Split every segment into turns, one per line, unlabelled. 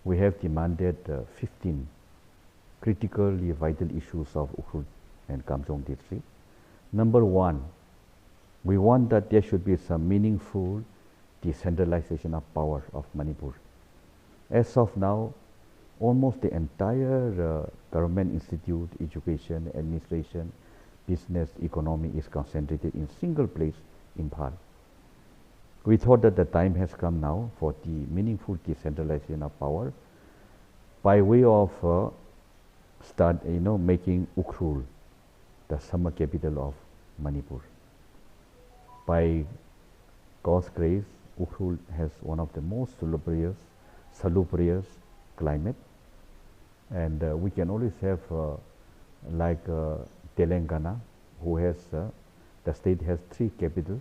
we have demanded 15 critically vital issues of Ukhrul and Kamjong district. Number one, we want that there should be some meaningful decentralization of power of Manipur. As of now, almost the entire government institute, education, administration, business, economy is concentrated in single place, Imphal. We thought that the time has come now for the meaningful decentralization of power by way of making Ukhrul the summer capital of Manipur. By God's grace, Ukhrul has one of the most salubrious climate, and we can always have Telangana, who has the state has 3 capitals.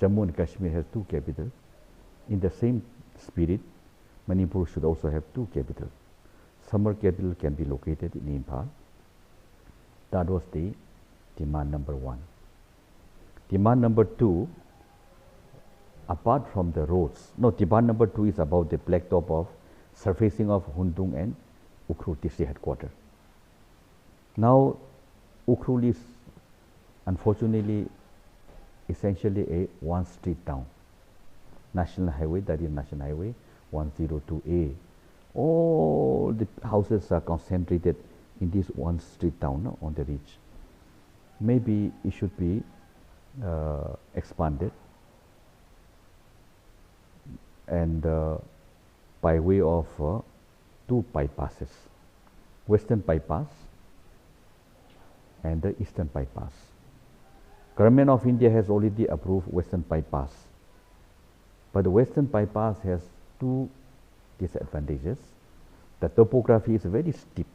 Jammu and Kashmir has 2 capitals. In the same spirit, Manipur should also have 2 capitals. Summer capital can be located in Imphal. That was the demand number 1. Demand number 2, apart from the roads, demand number 2 is about the blacktop of surfacing of Hundung and Ukhrul district headquarters. Now, Ukhrul is unfortunately essentially a one-street town. National highway, that is National Highway 102A. All the houses are concentrated in this one-street town on the ridge. Maybe it should be expanded and by way of 2 bypasses, Western bypass and the Eastern bypass. Government of India has already approved Western bypass, but the Western bypass has 2 disadvantages. The topography is very steep.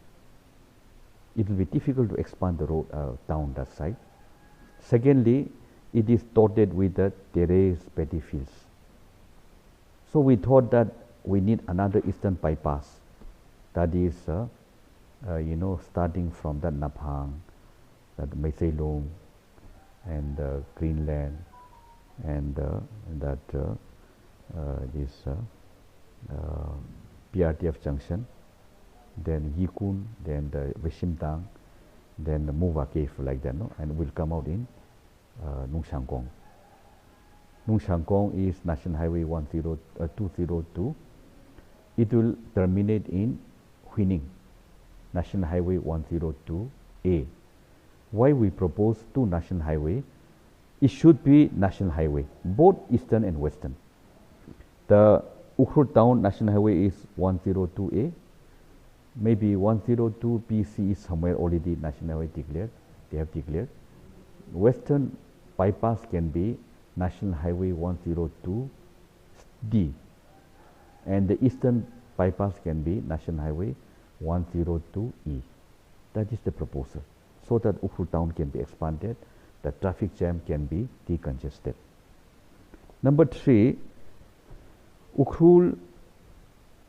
It will be difficult to expand the road down that side. Secondly, it is dotted with the terraced paddy fields. So we thought that we need another Eastern bypass, that is starting from the Naphang, that Maisailung, and Greenland, and this PRTF junction, then E-khon, then the Vishimtang, then the Muivah cave, like that, and will come out in Nungshangkong. Nungshangkong is National Highway 202. It will terminate in Huining, National Highway 102A. Why we propose 2 national highway? It should be national highway, both eastern and western. The Ukhrul town national highway is 102A. Maybe 102BC is somewhere already national highway declared. They have declared. Western bypass can be National Highway 102D, and the eastern bypass can be National Highway 102E. That is the proposal, so that Ukhrul town can be expanded, the traffic jam can be decongested. Number 3, Ukhrul,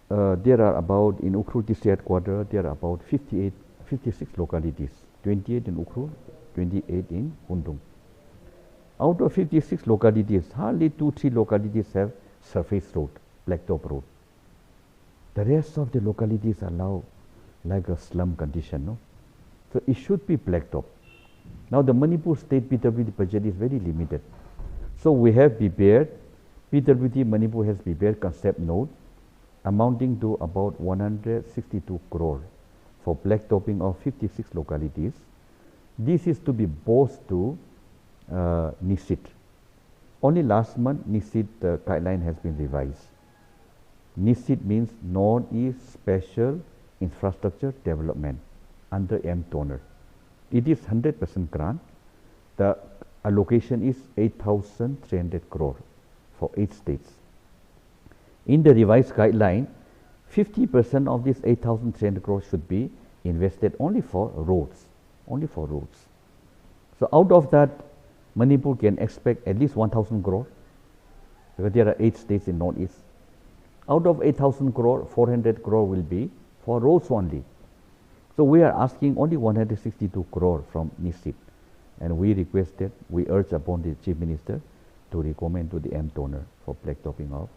there are about, in Ukhrul district headquarters, there are about 56 localities, 28 in Ukhrul, 28 in Hundung. Out of 56 localities, hardly 2-3 localities have surface road, blacktop road. The rest of the localities are now like a slum condition, no? So it should be blacktop. Now the Manipur state PWD budget is very limited. So we have prepared, PWD Manipur has prepared concept note amounting to about 162 crore for blacktopping of 56 localities. This is to be both to NISIT. Only last month NISIT guideline has been revised. NISIT means Northeast Special Infrastructure Development under M. Toner. It is 100% grant. The allocation is 8,300 crore for 8 states. In the revised guideline, 50% of this 8,300 crore should be invested only for roads, So out of that, Manipur can expect at least 1,000 crore, because there are 8 states in Northeast. Out of 8,000 crore, 400 crore will be for roads only. So we are asking only 162 crore from NISIT, and we urge upon the Chief Minister to recommend to the M. Toner for blacktopping of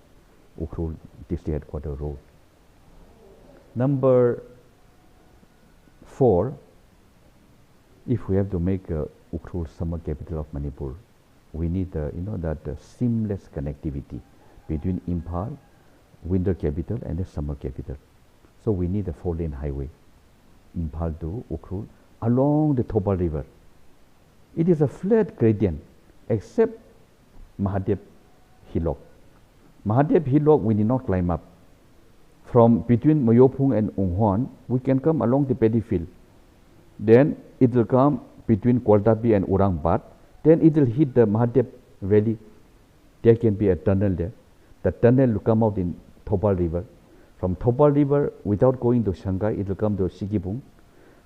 Ukhrul district headquarters road. Number 4, if we have to make Ukhrul summer capital of Manipur, we need that seamless connectivity between Imphal, winter capital, and the summer capital. So we need a 4-lane highway, Imphal to Ukhrul, along the Thopal River. It is a flat gradient, except Mahadev Hillock. Mahadev Hillock we need not climb up. From between Moyopung and Unghwan, we can come along the paddy field. Then it will come between Kwaltapi and Urangbat. Then it will hit the Mahadev Valley. There can be a tunnel there. The tunnel will come out in Thopal River. From Thopal River, without going to Shanghai, it will come to Sikipung.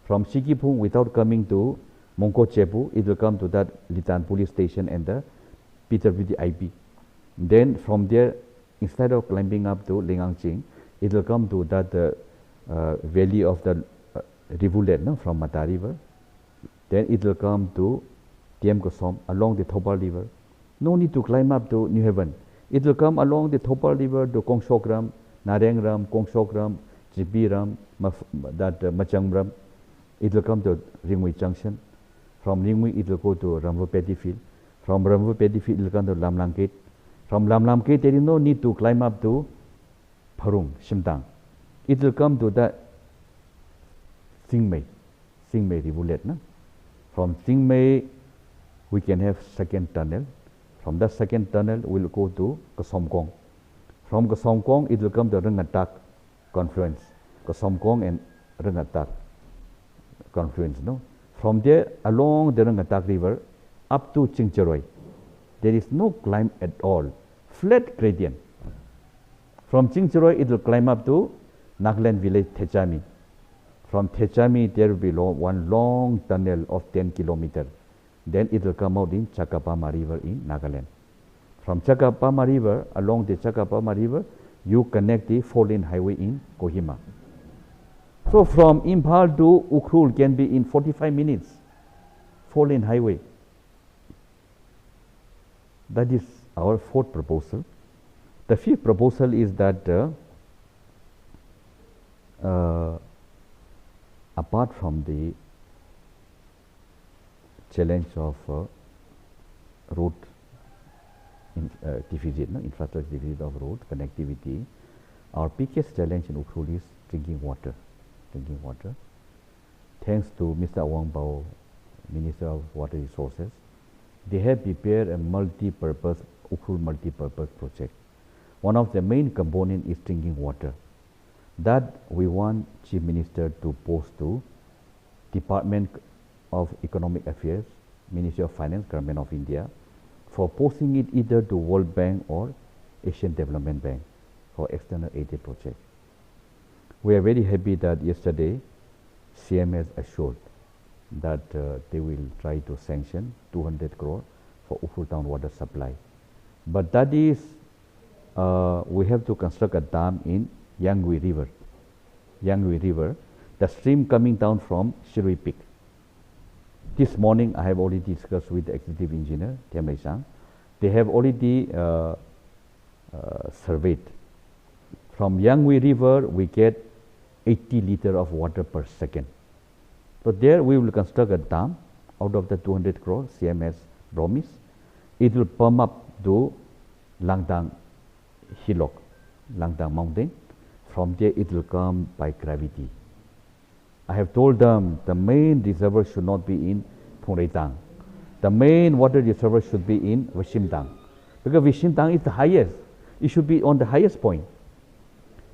From Sikipung, without coming to Mongko Chepu, it will come to that Litan police station and the PWD IP. Then from there, instead of climbing up to Lingangching, it will come to that valley of the rivulet from Mata River. Then it will come to Tiem Kosom along the Thopal River. No need to climb up to New Haven. It will come along the Thopal River to Kongsokram, Narengram, Kongsokram, Jibiram, Machangram. It will come to Ringmui Junction. From Ringmui, it will go to Ramvo Paddy Field. From Ramvo Paddy Field, it will come to Lamlamkhet. From Lamlamkhet, there is no need to climb up to Parung, Shimtang. It will come to the Singmei rivulet. From Singmei, we can have second tunnel. From that second tunnel, we will go to Kasomkong. From Kasomkong, it will come to Rengatak confluence. Kasomkong and Rengatak confluence. From there, along the Rengatak River, up to Chingcheroy. There is no climb at all, flat gradient. From Chingcheroy, it will climb up to Nagaland village, Thechami. From Thechami, there will be one long tunnel of 10 kilometers. Then it will come out in Chakapama River in Nagaland. From Chakapama River, along the Chakapama River, you connect the 4-lane highway in Kohima. So from Imphal to Ukhrul can be in 45 minutes, 4-lane highway. That is our 4th proposal. The 5th proposal is that apart from the challenge of road deficit, infrastructure deficit of road connectivity, our biggest challenge in Ukhrul is drinking water. Thanks to Mr. Awang Bao, Minister of Water Resources, they have prepared a multi-purpose Ukhrul multi-purpose project. One of the main components is drinking water. That we want Chief Minister to post to Department of Economic Affairs, Ministry of Finance, Government of India, for posting it either to World Bank or Asian Development Bank for external aid project. We are very happy that yesterday CM has assured that they will try to sanction 200 crore for Ukhrul town water supply. But that is, we have to construct a dam in Yangui River, the stream coming down from Shirui Peak. This morning, I have already discussed with the executive engineer, Tiam Lai Sang. They have already surveyed. From Yangui River, we get 80 liters of water per second. So there we will construct a dam out of the 200 crore CM has promised. It will pump up to Langtang Hillock, Langtang Mountain. From there it will come by gravity. I have told them the main reservoir should not be in Phongreitang. The main water reservoir should be in Vishimtang, because Vishimtang is the highest. It should be on the highest point.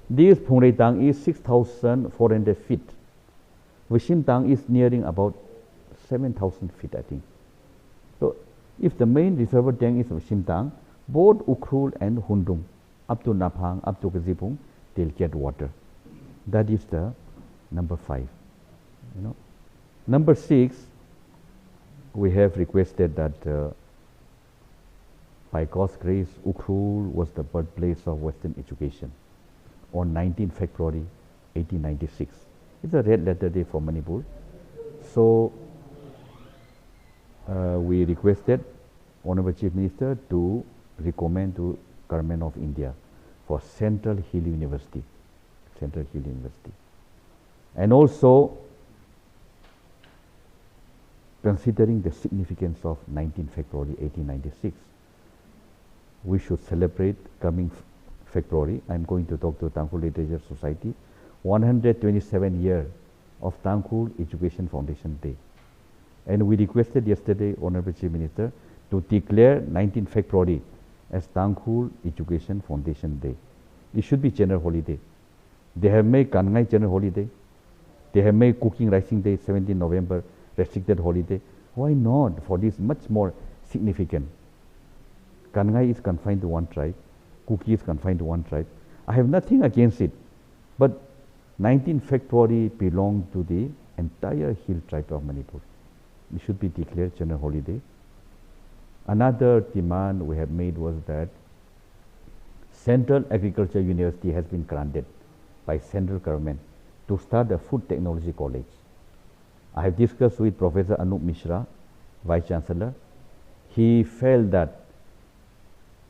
This Phongreitang is 6,400 feet. Vishimtang is nearing about 7,000 feet, I think. So if the main reservoir tank is Vishimtang, both Ukhrul and Hundung, up to Naphang, up to Kazipung, they'll get water. That is the number 5. Number 6, we have requested that by God's grace, Ukhrul was the birthplace of Western education on 19 February 1896. It's a red letter day for Manipur. So we requested Honorable Chief Minister to recommend to Government of India for Central Hill University Central Hill University. And also, considering the significance of 19 February 1896, we should celebrate coming February. I'm going to talk to Tangkhul Literature Society, 127 year of Tangkhul Education Foundation Day. And we requested yesterday, Honorable Chief Minister, to declare 19 February as Tangkhul Education Foundation Day. It should be general holiday. They have made Kangai general holiday. They have made Cooking Rising Day, 17 November, restricted holiday. Why not for this much more significant? Kangai is confined to one tribe. Kuki is confined to one tribe. I have nothing against it. But 19 February belongs to the entire hill tribe of Manipur. It should be declared general holiday. Another demand we have made was that Central Agriculture University has been granted by central government to start a food technology college. I have discussed with Professor Anup Mishra, Vice Chancellor. He felt that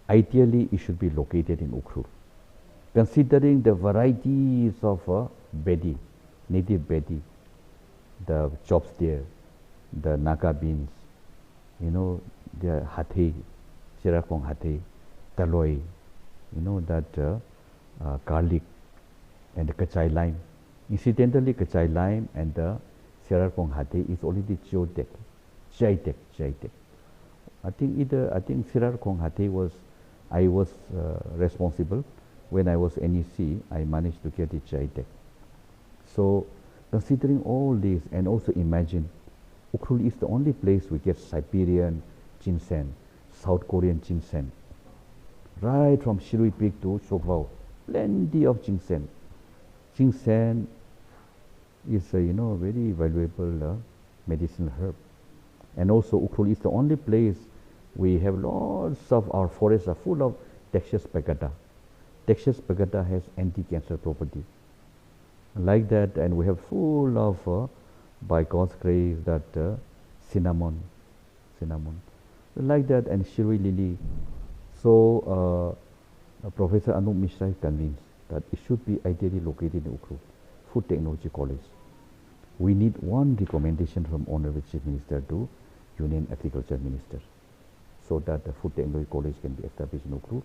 ideally it should be located in Ukhrul. Considering the varieties of bedi, native bedi, the chops there, the naga beans, you know, the hathe, Sirakong hathe, taloi, you know, that garlic and the kachai lime. Incidentally, kachai lime and the Sirakong hathe is already Jaitek. I think Sirakong hathe I was responsible. When I was NEC, I managed to get it Jaitek. So, considering all this, and also imagine, Ukhrul is the only place we get Siberian ginseng, South Korean ginseng. Right from Shirui Peak to Shokvao, plenty of ginseng. Ginseng is a very valuable medicinal herb. And also Ukhrul is the only place we have lots of our forests are full of Texas pagata. Texas pagata has anti-cancer property. Like that, and we have full of, by God's grace, that cinnamon. Like that, and Shirui lily. So, Professor Anup Mishra is convinced that it should be ideally located in Ukhrul, Food Technology College. We need one recommendation from Honorable Chief Minister to Union Agriculture Minister, so that the Food Technology College can be established in Ukhrul.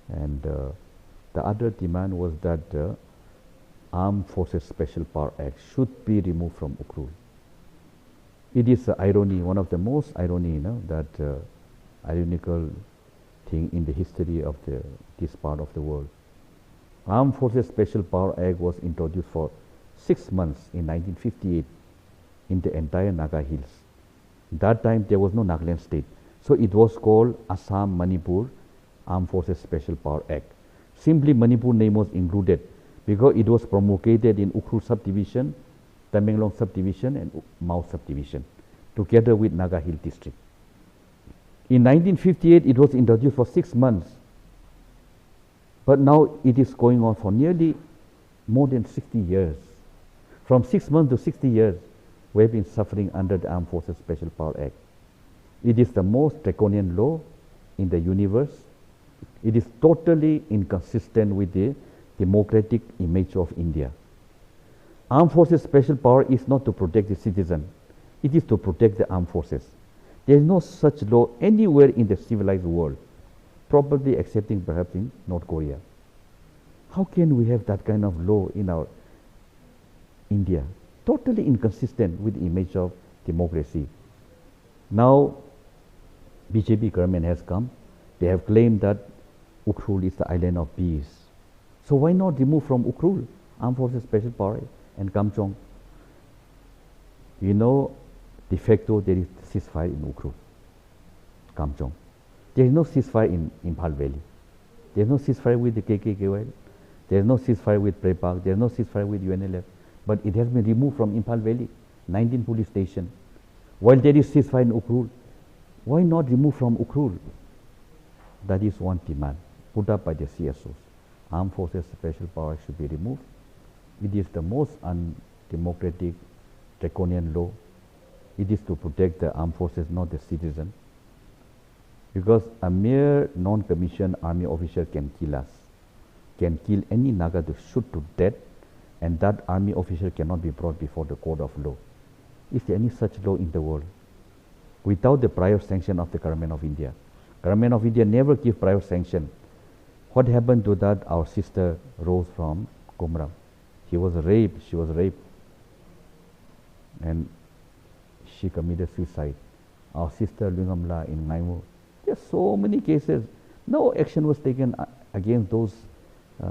And the other demand was that the Armed Forces Special Power Act should be removed from Ukhrul. It is irony, one of the most irony, that ironical thing in the history of this part of the world. Armed Forces Special Power Act was introduced for 6 months in 1958 in the entire Naga Hills. That time there was no Nagaland state. So it was called Assam Manipur Armed Forces Special Power Act. Simply Manipur name was included because it was promulgated in Ukhrul subdivision, Tamenglong subdivision and Mao subdivision together with Naga Hill district. In 1958 it was introduced for 6 months, but now it is going on for nearly more than 60 years. From 6 months to 60 years, we have been suffering under the Armed Forces Special Power Act. It is the most draconian law in the universe. It is totally inconsistent with the democratic image of India. Armed Forces Special Power is not to protect the citizen. It is to protect the armed forces. There is no such law anywhere in the civilized world, probably excepting perhaps in North Korea. How can we have that kind of law in our India? Totally inconsistent with the image of democracy. Now, BJP government has come. They have claimed that Ukhrul is the island of peace. So why not remove from Ukhrul Armed Forces Special Power and Kamjong? You know, de facto there is ceasefire in Ukhrul, Kamjong. There is no ceasefire in Imphal Valley. There is no ceasefire with the KKKL. There is no ceasefire with Prepak. There is no ceasefire with UNLF. But it has been removed from Imphal Valley, 19 police station. While there is ceasefire in Ukhrul, why not remove from Ukhrul? That is one demand put up by the CSOs. Armed Forces Special Power should be removed. It is the most undemocratic, draconian law. It is to protect the armed forces, not the citizen. Because a mere non-commissioned army officer can kill us. can kill any Naga to shoot to death, and that army officer cannot be brought before the court of law. Is there any such law in the world? Without the prior sanction of the government of India. Government of India never give prior sanction. What happened to that? Our sister Rose from Kumram. She was raped, and she committed suicide. Our sister Lungamla in Naimu. There are so many cases. No action was taken against those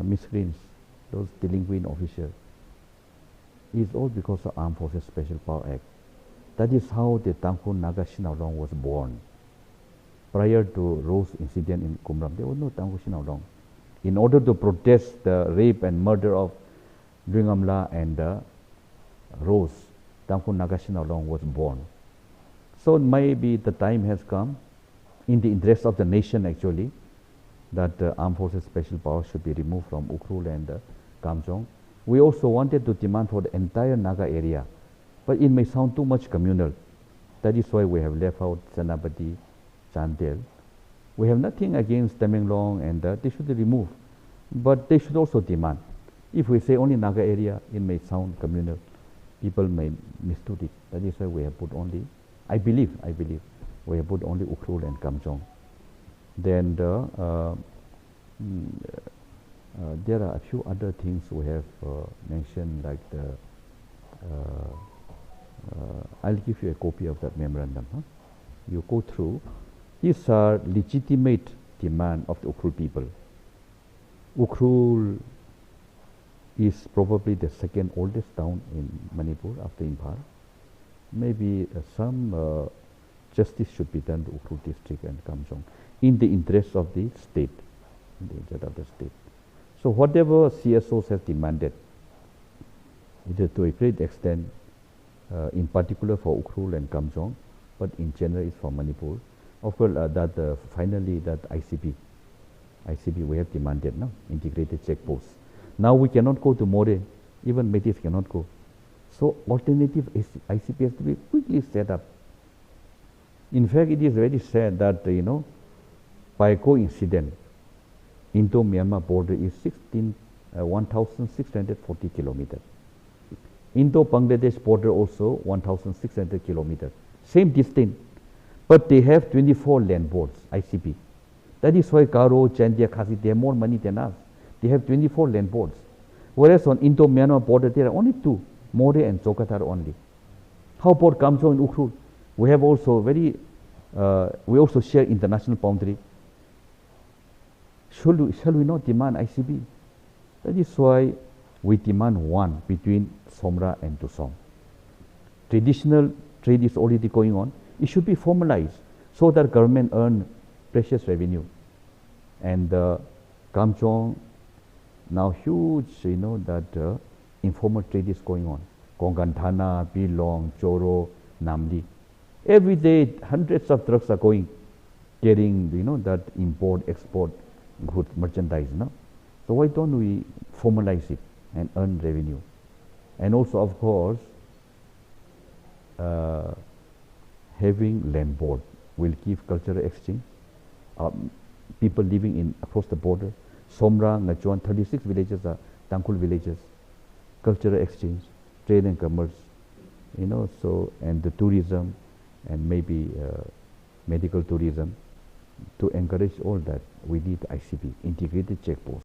miscreants, those delinquent officers. It's all because of Armed Forces Special Power Act. That is how the Tangkhul Naga Shinawdrong was born. Prior to Rose incident in Kumram, there was no Tangkhul Shinawdrong. In order to protest the rape and murder of Lungamla and Rose, Tangkhul Naga Shinawdrong was born. So maybe the time has come, in the interest of the nation actually, that Armed Forces Special Power should be removed from Ukhrul and Kamjong. We also wanted to demand for the entire Naga area, but it may sound too much communal. That is why we have left out Senapati, Chandel. We have nothing against Tamenglong, and they should be removed, but they should also demand. If we say only Naga area, it may sound communal. People may mistake it. That is why we have put only, I believe, we have put only Ukhrul and Kamjong. Then there are a few other things we have mentioned, like the, I'll give you a copy of that memorandum. Huh? You go through. These are legitimate demand of the Ukhrul people. Ukhrul is probably the second oldest town in Manipur after Imphal. Maybe some justice should be done to Ukhrul district and Kamjong in the interest of the state, So whatever CSOs have demanded, it is to a great extent, in particular for Ukhrul and Kamjong, but in general it's for Manipur. Of course, finally that ICP we have demanded now, integrated checkposts. Now we cannot go to More, even Metis cannot go. So alternative ICP has to be quickly set up. In fact, it is very sad that, by coincidence, Indo-Myanmar border is 1,640 kilometers. Indo-Bangladesh border also 1,600 kilometers. Same distance, but they have 24 land boards, ICP. That is why Garo, Chandia, Khasi, they have more money than us. They have 24 land boards. Whereas on Indo-Myanmar border, there are only two, More and Zokatar only. How about Kamjong and Ukhrul? We have also we also share international boundary. Shall we not demand ICB? That is why we demand one between Somra and Tusong. Traditional trade is already going on. It should be formalized so that government earn precious revenue. And Kamjong, now huge, that informal trade is going on. Kongantana, Bilong, Choro, Namli. Every day, hundreds of trucks are going, carrying, that import, export, good merchandise. No? So why don't we formalize it and earn revenue? And also, of course, having land board will give cultural exchange. People living across the border, Somra, Ngachuan, 36 villages are Tangkhul villages. Cultural exchange, trade and commerce, so, and the tourism, and maybe medical tourism. To encourage all that, we need ICP, integrated checkpost.